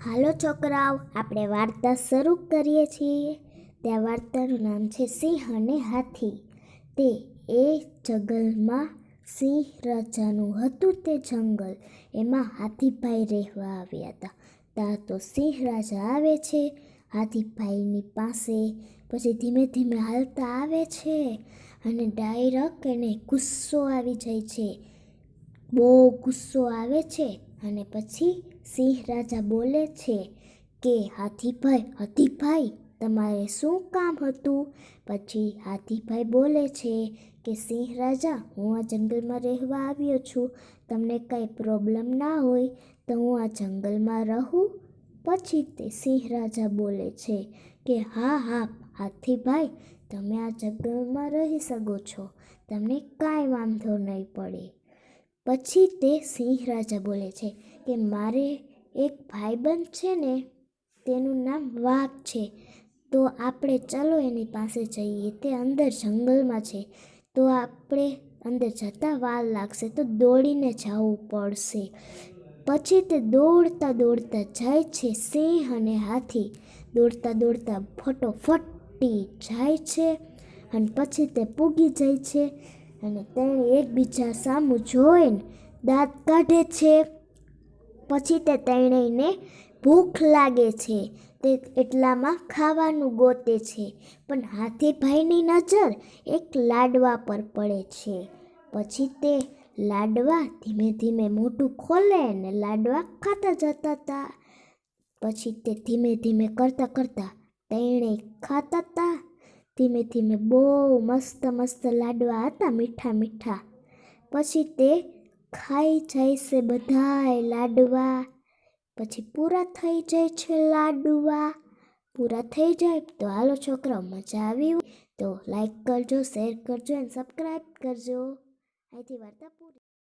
હાલો છોકરાઓ, આપણે વાર્તા શરૂ કરીએ છીએ. ત્યાં વાર્તાનું નામ છે સિંહ અને હાથી. તે એ જંગલમાં સિંહ રાજાનું હતું. તે જંગલ એમાં હાથીભાઈ રહેવા આવ્યા હતા. ત્યાં તો સિંહ રાજા આવે છે હાથીભાઈની પાસે. પછી ધીમે ધીમે હાલતા આવે છે અને ડાયરેક્ટ એને ગુસ્સો આવી જાય છે. બહુ ગુસ્સો આવે છે અને પછી સિંહ રાજા બોલે છે કે હાથીભાઈ તમારે શું કામ હતું? પછી હાથીભાઈ બોલે છે કે સિંહ રાજા, હું આ જંગલમાં રહેવા આવ્યો છું. તમને કંઈ પ્રોબ્લેમ ના હોય તો હું આ જંગલમાં રહું? પછી તે સિંહ રાજા બોલે છે કે હા હાથીભાઈ, તમે આ જંગલમાં રહી શકો છો, તમને કાંઈ વાંધો નહીં પડે. પછી તે સિંહ રાજા બોલે છે કે મારે એક ભાઈબંધ છે ને, તેનું નામ વાઘ છે, તો આપણે ચલો એની પાસે જઈએ. તે અંદર જંગલમાં છે, તો આપણે અંદર જતાં વાર લાગશે, તો દોડીને જવું પડશે. પછી તે દોડતા દોડતા જાય છે. સિંહ અને હાથી દોડતા દોડતા ફટોફટી જાય છે અને પછી તે પૂગી જાય છે અને તેણે એકબીજા સામું જોઈને દાંત કાઢે છે. પછી તે ત્રણેયને ભૂખ લાગે છે. તે એટલામાં ખાવાનું ગોતે છે, પણ હાથીભાઈની નજર એક લાડવા પર પડે છે. પછી તે લાડવા ધીમે ધીમે મોઢું ખોલે અને લાડવા ખાતા જતા હતા. પછી તે ધીમે ધીમે કરતાં ત્રણેય ખાતા હતા. ધીમે ધીમે બહુ મસ્ત મસ્ત લાડવા હતા, મીઠા મીઠા. પછી તે ખાઈ જાય છે બધાય લાડવા. પછી પૂરા થઈ જાય છે લાડવા. પૂરા થઈ જાય તો હાલો છોકરાઓ, મજા આવી હોય તો લાઈક કરજો, શેર કરજો અને સબસ્ક્રાઈબ કરજો. અહીંથી વાર્તા પૂરી.